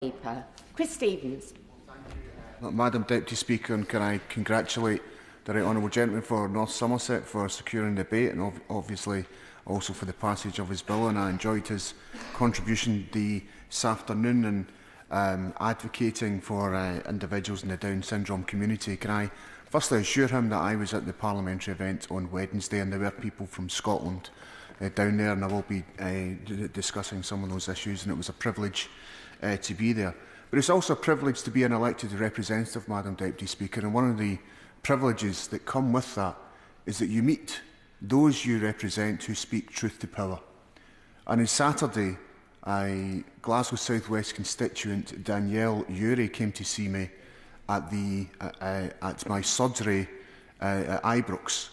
Paper. Chris Stevens. Madam Deputy Speaker, and can I congratulate the Right Honourable Gentleman for North Somerset for securing the debate and obviously also for the passage of his bill, and I enjoyed his contribution this afternoon in advocating for individuals in the Down syndrome community. Can I firstly assure him that I was at the parliamentary event on Wednesday and there were people from Scotland down there, and I will be discussing some of those issues, and it was a privilege to be there. But it's also a privilege to be an elected representative, Madam Deputy Speaker, and one of the privileges that come with that is that you meet those you represent who speak truth to power. And on Saturday, Glasgow South West constituent Danielle came to see me at my surgery at Ibrox,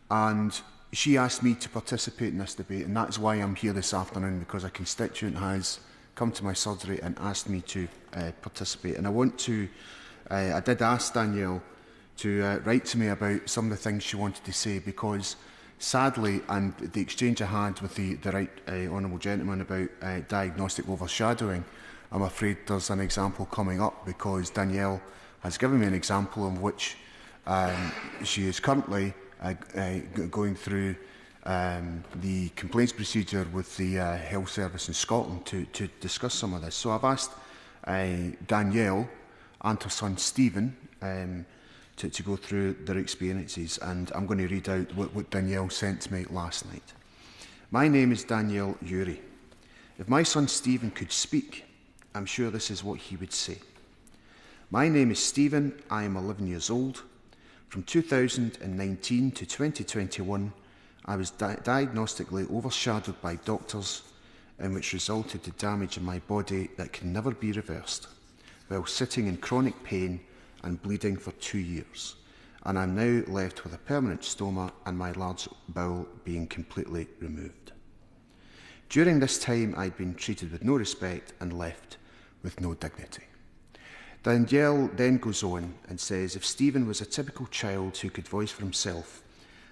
and she asked me to participate in this debate, and that's why I'm here this afternoon, because a constituent has come to my surgery and asked me to participate. And I did ask Danielle to write to me about some of the things she wanted to say, because sadly, and the exchange I had with the Right Honourable Gentleman about diagnostic overshadowing, I'm afraid there's an example coming up, because Danielle has given me an example in which she is currently going through the complaints procedure with the Health Service in Scotland to discuss some of this. So I've asked Danielle and her son Stephen to go through their experiences, and I'm going to read out what Danielle sent to me last night. My name is Danielle Urie. If my son Stephen could speak, I'm sure this is what he would say. My name is Stephen. I am 11 years old. From 2019 to 2021, I was diagnostically overshadowed by doctors, in which resulted to damage in my body that can never be reversed, while sitting in chronic pain and bleeding for 2 years. And I'm now left with a permanent stoma and my large bowel being completely removed. During this time, I'd been treated with no respect and left with no dignity. Danielle then goes on and says, if Stephen was a typical child who could voice for himself,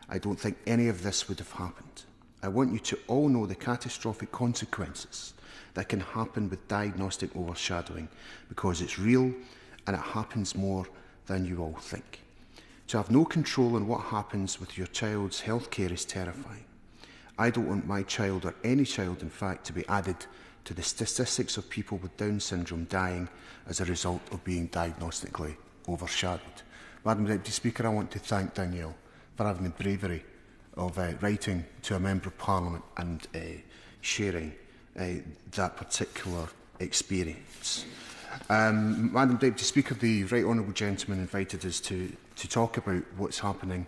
I don't think any of this would have happened. I want you to all know the catastrophic consequences that can happen with diagnostic overshadowing, because it's real and it happens more than you all think. To have no control on what happens with your child's healthcare is terrifying. I don't want my child, or any child in fact, to be added to the statistics of people with Down syndrome dying as a result of being diagnostically overshadowed. Madam Deputy Speaker, I want to thank Danielle for having the bravery of writing to a Member of Parliament and sharing that particular experience. Madam Deputy Speaker, the Right Honourable Gentleman invited us to talk about what's happening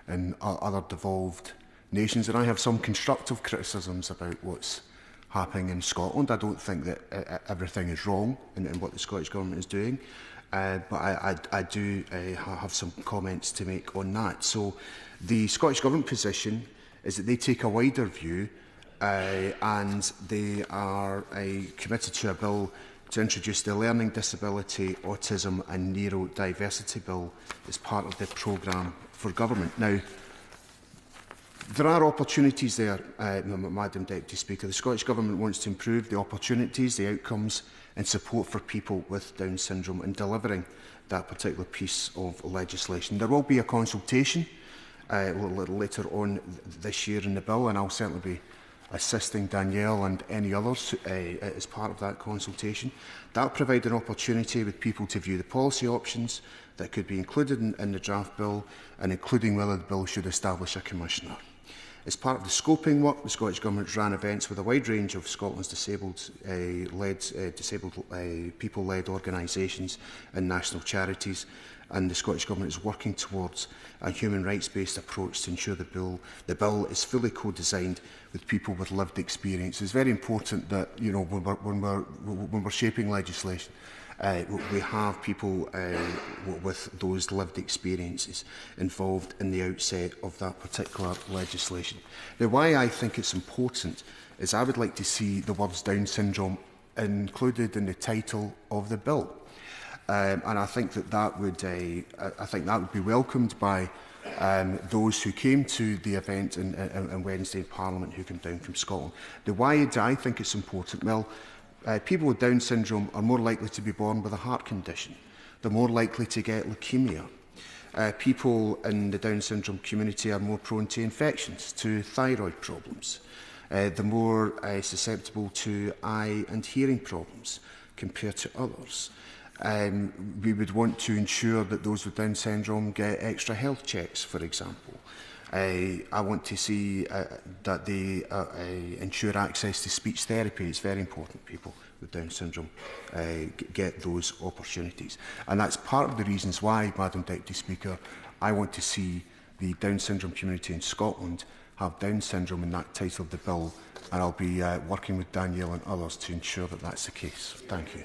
in other devolved nations, and I have some constructive criticisms about what's happening in Scotland. I don't think that everything is wrong in what the Scottish Government is doing, but I do have some comments to make on that. So the Scottish Government position is that they take a wider view and they are committed to a bill to introduce the Learning Disability, Autism and Neurodiversity Bill as part of the programme for government. Now, there are opportunities there, Madam Deputy Speaker. The Scottish Government wants to improve the opportunities, the outcomes and support for people with Down syndrome in delivering that particular piece of legislation. There will be a consultation a little later on this year in the bill, and I'll certainly be assisting Danielle and any others as part of that consultation. That will provide an opportunity with people to view the policy options that could be included in the draft bill, and including whether the bill should establish a commissioner. As part of the scoping work, the Scottish Government ran events with a wide range of Scotland's disabled people-led organisations and national charities, and the Scottish Government is working towards a human rights-based approach to ensure the bill is fully co-designed with people with lived experience. It's very important that, you know, when we're shaping legislation, we have people with those lived experiences involved in the outset of that particular legislation. Now, why I think it's important is I would like to see the words Down syndrome included in the title of the bill, and I think that would be welcomed by those who came to the event on Wednesday in Parliament who came down from Scotland. Now, why do I think it's important? Well, People with Down syndrome are more likely to be born with a heart condition. They're more likely to get leukemia. People in the Down syndrome community are more prone to infections, to thyroid problems. They're more susceptible to eye and hearing problems compared to others. We would want to ensure that those with Down syndrome get extra health checks, for example. I want to see that they ensure access to speech therapy. It's very important people with Down syndrome get those opportunities. And that's part of the reasons why, Madam Deputy Speaker, I want to see the Down syndrome community in Scotland have Down syndrome in that title of the bill, and I'll be working with Danielle and others to ensure that that's the case. Thank you.